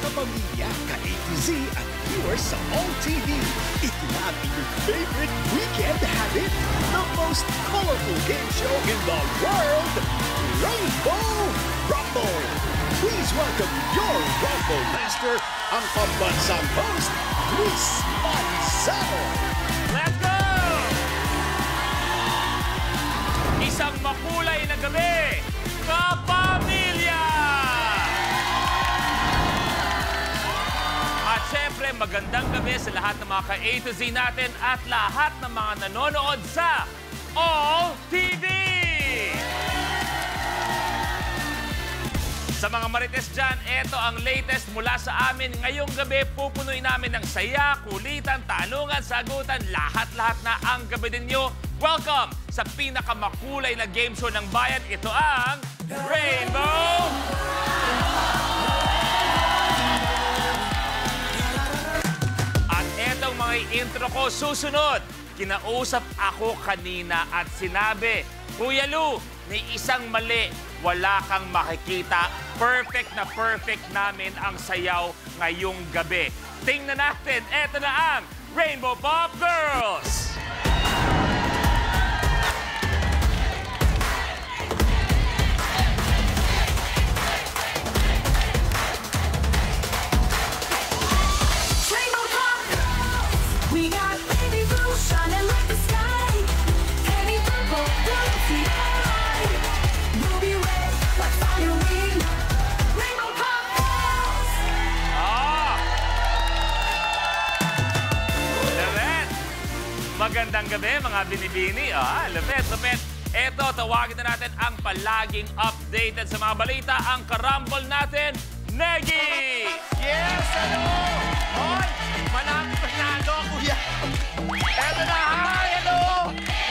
kapamilya, ka-A to Z at viewers sa All TV. Ito na ang inyong favorite weekend habit, the most colorful game show in the world, Rainbow Rumble. Please welcome your Rumble Master, ang pambansang host, Luis Manzano. Let's go! Isang makulay na gabi, kapamilya! At syempre, magandang gabi sa lahat ng mga ka-A to Z natin at lahat ng mga nanonood sa All TV! Sa mga marites dyan, ito ang latest mula sa amin. Ngayong gabi, pupunuin namin ng saya, kulitan, tanungan, sagutan, lahat-lahat na ang gabi ninyo. Welcome sa pinakamakulay na game show ng bayan. Ito ang Rainbow! At etong mga intro ko susunod. Kinausap ako kanina at sinabi, Kuya Lu, may isang mali. Wala kang makikita. Perfect na perfect namin ang sayaw ngayong gabi. Tingnan natin, eto na ang Rainbow Pop Girls! Rainbow Pop Girls! We got baby blue shining like the sky. Penny purple, rosy eye. Ruby red, like fire wing. Rainbow Pop Girls! Lupet! Magandang gabi, mga binibini. Lupet, lupet. Eto, tawagin na natin ang palaging updated sa mga balita, ang karambol natin, Negi! Yes, hello! Hoy, manalo, kuya. Eto na, hi, hello!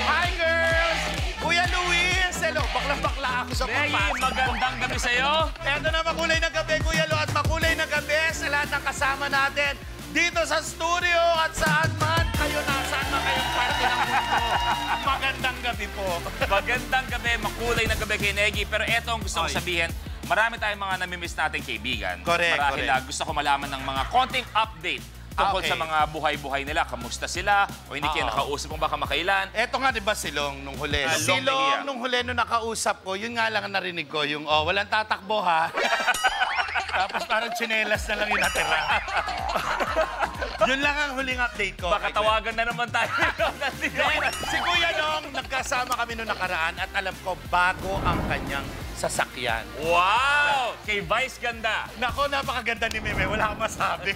Hi, girls! Kuya Luis, hello. Bakla-bakla ako sa Negi, pagpasok. magandang gabi sa'yo. Eto na, makulay na gabi, Kuya Lu, at makulay na gabi sa lahat ng kasama natin dito sa studio at saan man kayo nasaan man kayong parte ng mundo. Magandang gabi po. Magandang gabi, makulay na gabi kay Negi. Pero eto ang gusto kong sabihin, marami tayong mga namimiss nating kaibigan. Correct, Marahil correct. gusto ko malaman ng mga konting update tungkol Okay. sa mga buhay-buhay nila. Kamusta sila? O hindi kayo nakausap kung baka makailan? Eto nga, di ba, Silong, nung huli? Long Silong, Mejia. nung huli, nung nakausap ko, yun nga lang ang narinig ko, yung, oh, walang tatakbo, ha? Tapos parang tsinelas na lang yung natira. Yun lang ang huling update ko. Baka tawagan na naman tayo. Si Kuya Nong, nagkasama kami nung nakaraan at alam ko, bago ang kanyang sasakyan. Wow! Kay Vice ganda. Nako, napakaganda ni Meme. Wala akong masabi.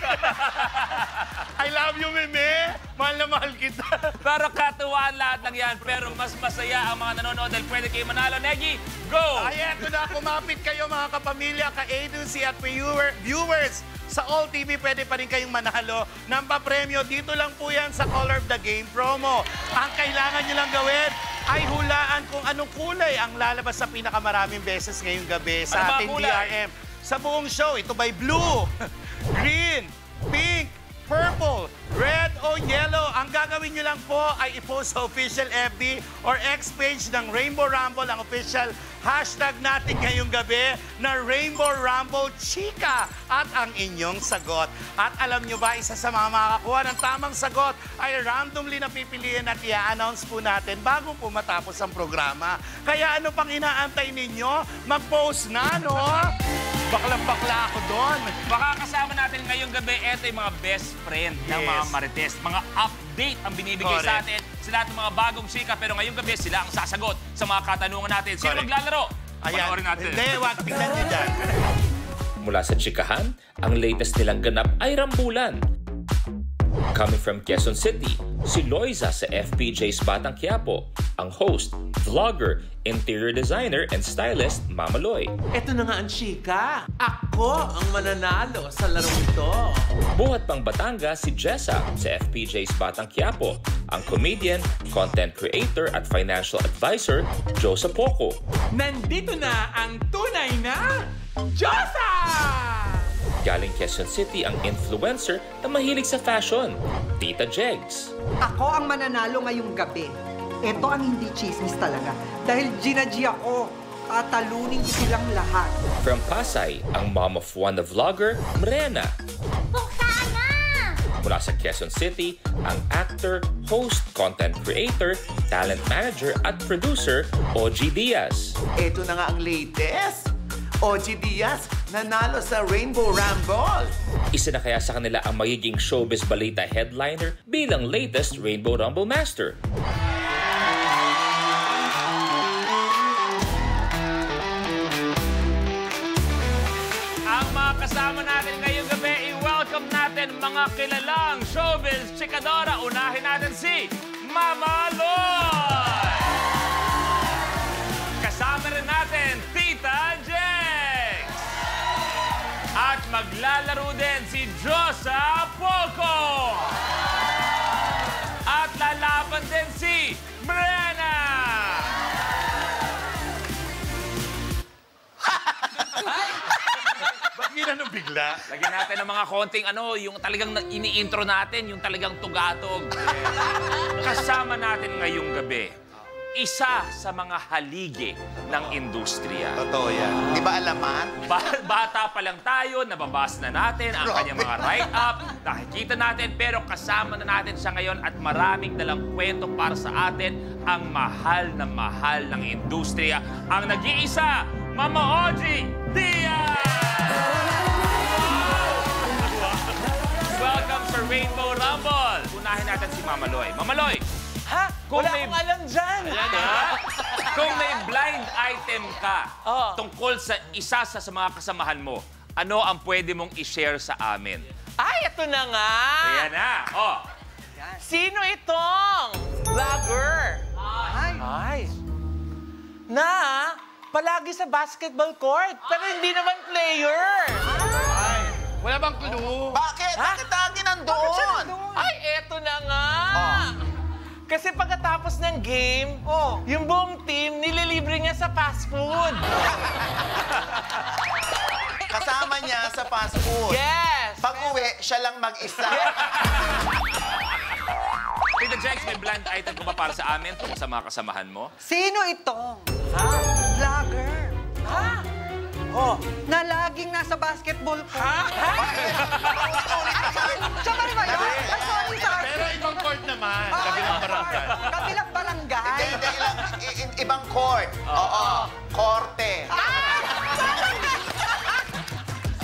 I love you, Meme. Mahal na mahal kita. Pero katuwaan lahat lang yan. Pero mas masaya ang mga nanonood dahil pwede kayo manalo. Negi, go! Ay, eto na. Kumapit kayo, mga kapamilya, ka-agency at viewers. Sa All TV, pwede pa rin kayong manalo ng papremyo. Dito lang po yan sa Color of the Game promo. Ang kailangan nyo lang gawin ay hulaan kung anong kulay ang lalabas sa pinakamaraming beses ngayong gabi sa Ano ba ating kulay? DRM. Sa buong show, ito ba'y blue, green, pink, purple, red o yellow? Ang gagawin nyo lang po ay i-post sa official FB or X page ng Rainbow Rumble, ang official hashtag natin ngayong gabi na Rainbow Rumble Chika at ang inyong sagot. At alam nyo ba, isa sa mga makakakuha ng tamang sagot ay randomly na pipiliin at i-announce po natin bago po matapos ang programa. Kaya ano pang inaantay ninyo? Mag-post na, no? Baklang-bakla ako doon. Makakasama natin ngayong gabi, eto yung mga best friend ng Yes. mga marites. Mga update ang binibigay sa Correct. atin sa lahat ng mga bagong chika. Pero ngayong gabi, sila ang sasagot sa mga katanungan natin. Sino Correct. maglalaro? Ayan. Panoorin natin. Hindi, wag. Tignan nyo dyan. Mula sa chikahan, ang latest nilang ganap ay rambulan. Coming from Quezon City, si Loiza sa FPJ's Batang Quiapo, ang host, vlogger, interior designer, and stylist, Mama Loy. Ito na nga ang chika. Ako ang mananalo sa larong ito. Buhat pang Batangas, si Jessa sa FPJ's Batang Quiapo, ang comedian, content creator at financial advisor, Joseph Poco. Nandito na ang tunay na Josa! Galing Quezon City ang influencer na mahilig sa fashion, Tita Jegs. Ako ang mananalo ngayong gabi. Ito ang hindi chismis talaga. Dahil Gina G ako. tatalunin ko silang lahat. From Pasay, ang mom of one na vlogger, Mrena. Buksana! Mula sa Quezon City, ang actor, host, content creator, talent manager at producer, OG Diaz. Ito na nga ang latest. OG Diaz nanalo sa Rainbow Rumble. Isa na kaya sa kanila ang magiging showbiz balita headliner bilang latest Rainbow Rumble Master. Ang mga kasama natin ngayong gabi, i-welcome natin mga kilalang showbiz chikadora. Unahin natin si Mama Loy! Kasama rin natin Tita Jex! At maglalaro din si Josa Poco! At lalaban din si Brenna! Ba't ginanong bigla? Lagyan natin ng mga konting yung talagang ini-intro natin, yung talagang tugatog. Kasama natin ngayong gabi, isa sa mga haligi ng industriya. Totoo yan. Di ba alaman? Bata pa lang tayo, nababas na natin ang kanyang mga write-up, nakikita natin, pero kasama na natin siya ngayon at maraming dalang kwento para sa atin ang mahal ng industriya, ang nag-iisa, Mama OG Diaz! Welcome sa Rainbow Rumble! Unahin natin si Mama Loy. Mama Loy, Ha? Kung Wala may- akong alam dyan. ayan ha? Kung may blind item ka Oo. tungkol sa isa sa mga kasamahan mo, ano ang pwede mong i-share sa amin? Ay, ito na nga. Ayan na. Oh. Sino itong vlogger? Ay. Na, palagi sa basketball court, pero hindi naman player. Wala bang clue? Bakit? Ha? Bakit lagi nandun? Ay, eto na nga. Kasi pagkatapos ng game, yung buong team nililibre niya sa fast food. Kasama niya sa fast food. Yes. Pag-uwi, siya lang mag-isa. Tita Jex, may blind item ko ba para sa amin tungkol sa mga kasamahan mo? Sino itong vlogger na laging nasa basketball court? Siya ba rin ba yun? Ay, sorry. Pero ibang court naman. Kabilang barangay. Kabilang barangay. Hindi lang. Ibang court. Oo. Korte.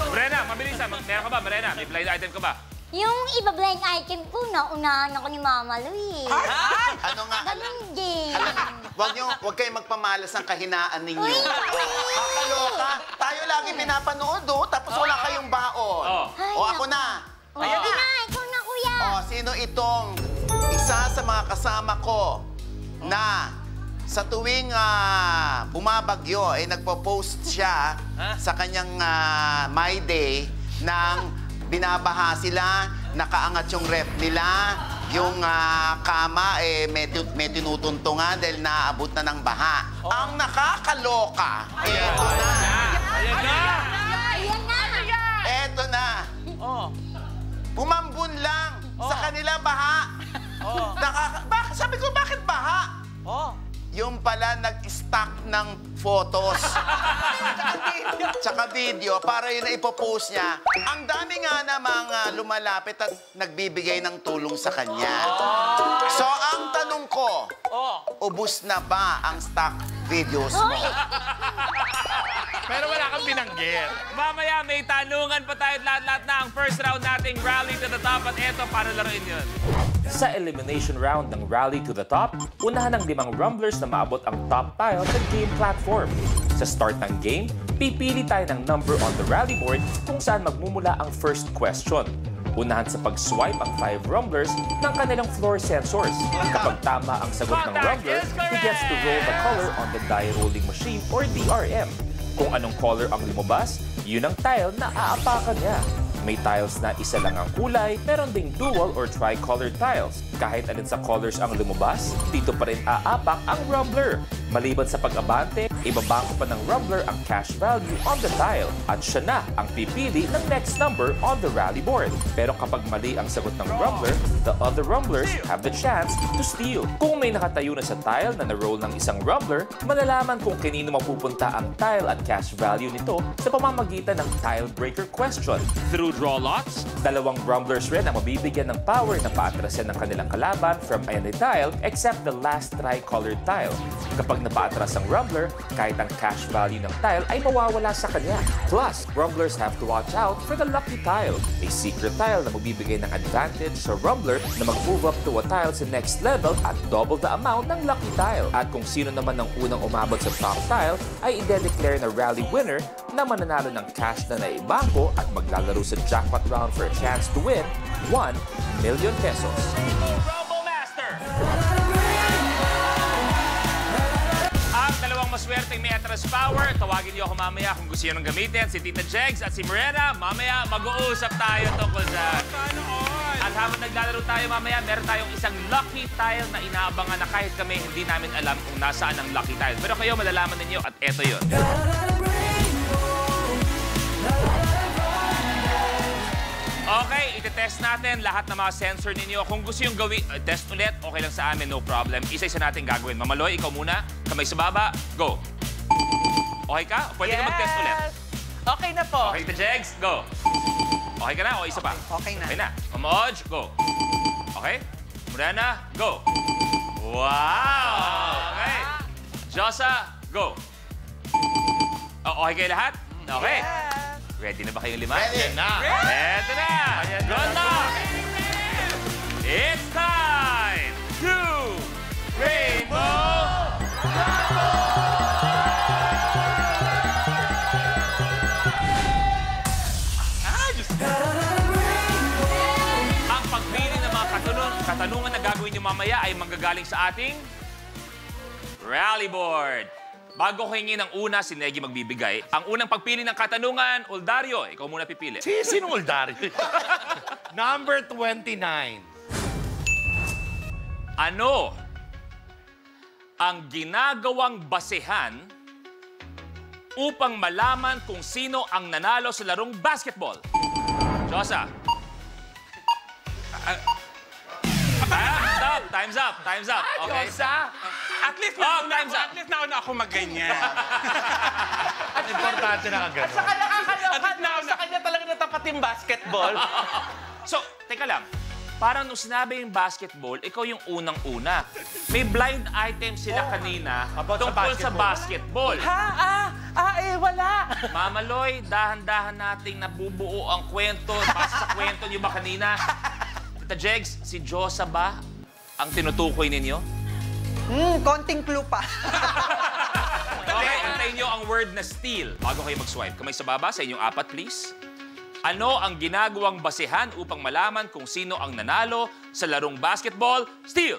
Brenna, mabilis ha. Meron ka ba, Brenna? May blind item ka ba? Yung iba blind item ko, naunahan ako ni Mama Louie. Ano nga? Ganun din. Huwag kayong magpamalas ng kahinaan ninyo. Uy! Kakaloka. Tayo lagi pinapanood, tapos wala kayong baon. Ay, O ako naku. na. Sige na, ikaw na, kuya. Sino itong isa sa mga kasama ko na sa tuwing bumabagyo, nagpo-post siya sa kanyang My Day ng binabaha sila, nakaangat yung rep nila, yung kama, may tinutuntungan dahil naaabot na ng baha. Ang nakakaloka, eto na. Ayan na! Ayan na. Eto na. Umambun lang sa kanila baha. Sabi ko, bakit baha? Yung pala nag-stack ng photos. Tsaka video para yun na ipopost niya. Ang dami nga namang lumalapit at nagbibigay ng tulong sa kanya. So, ang tanong ko, ubus na ba ang stock videos mo? Pero wala kang binanggit. Mamaya may tanungan pa tayo at lahat na ang first round nating Rally to the Top at eto, paano laruin yun? Sa elimination round ng Rally to the Top, unahan ng 5 rumblers na maabot ang top tile sa game platform. Sa start ng game, pipili tayo ng number on the rally board kung saan magmumula ang first question. Unahan sa pag-swipe ang 5 rumblers ng kanilang floor sensors. Kapag tama ang sagot ng rumbler, he gets to roll the color on the die rolling machine or DRM. Kung anong color ang lumabas, yun ang tile na aapakan niya. May tiles na isa lang ang kulay, meron ding dual or tri-colored tiles. Kahit alin sa colors ang lumabas, dito pa rin aapak ang rumbler. Maliban sa pag-abante, ibabangko pa ng rumbler ang cash value on the tile at siya na ang pipili ng next number on the rally board. Pero kapag mali ang sagot ng rumbler, the other rumblers have the chance to steal. Kung may nakatayo na sa tile na na-roll ng isang rumbler, malalaman kung kanino mapupunta ang tile at cash value nito sa pamamagitan ng tile breaker question. Through draw lots, Dalawang rumblers rin ang mabibigyan ng power na paatrasan ng kanilang kalaban from any tile except the last tri-colored tile. Kapag napaatras ang rumbler, kahit ang cash value ng tile ay mawawala sa kanya. Plus, rumblers have to watch out for the lucky tile, a secret tile na magbibigay ng advantage sa rumbler na mag-move up to a tile sa next level at double the amount ng lucky tile. At kung sino naman ang unang umabot sa top tile ay i-declare na rally winner na mananalo ng cash na naibangko at maglalaro sa jackpot round for a chance to win 1 million pesos. Rumble Master! Ang dalawang maswerteng may atras power, tawagin niyo ako mamaya kung gusto niyo nang gamitin. Si Tita Jegs at si Morena, mamaya mag-uusap tayo tungkol dyan. At habang naglalaro tayo mamaya, meron tayong isang lucky tile na inaabangan na kahit kami hindi namin alam kung nasaan ang lucky tile. Pero kayo malalaman ninyo at eto yun. Okay, itetest natin lahat ng mga sensor ninyo. Kung gusto yung gawin, test ulit, okay lang sa amin, no problem. Isa-isa natin gagawin. Mamaloy, ikaw muna. Kamay sa baba, go. Okay ka? Pwede ka mag-test ulit. Okay na po. Okay, Tita Jegs, go. Okay ka na o isa pa? Okay na. Okay na. Mamoj, go. Okay? Morena, go. Wow! Okay. Josa, go. Okay kayo lahat? Okay. Ready na ba kayong lima? Ready. Na. Eto na! Good luck! It's time to Rainbow Ang pagpili ng mga katanungan na gagawin niyo mamaya ay manggagaling sa ating rally board. Bago ko hingin ng una, si Negi magbibigay. Ang unang pagpili ng katanungan, Oldario, ikaw muna pipili. Sinong Oldario? Number 29. Ano ang ginagawang basehan upang malaman kung sino ang nanalo sa larong basketball? Josa. Stop! Time's up! Time's up! Okay. Josa, at least time's up. at least nauna ako magganyan. Importante na At kagano. saka nakakaloka na sa kanya talaga natapat yung basketball. So, teka lang. Parang nung sinabi yung basketball, ikaw yung unang-una. May blind item sila kanina About sa tungkol sa basketball. Wala. Mamaloy, dahan-dahan nating nabubuo ang kwento. Basta sa kwento niyo ba kanina? Tita Jegs, si Josa ba ang tinutukoy ninyo? Konting clue pa. Okay, antayin niyo ang word na steal bago kayo mag-swipe. Kamay sa baba sa inyong apat, please. Ano ang ginagawang basehan upang malaman kung sino ang nanalo sa larong basketball? Steal!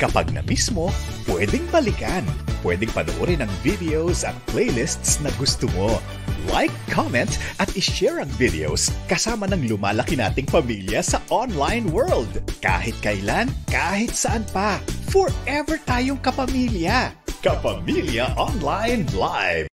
Kapag na-miss mo, pwedeng balikan. Pwedeng panoorin ang videos at playlists na gusto mo. Like, comment, at ishare ang videos kasama ng lumalaki nating pamilya sa online world. Kahit kailan, kahit saan pa. Forever tayong kapamilya. Kapamilya Online Live.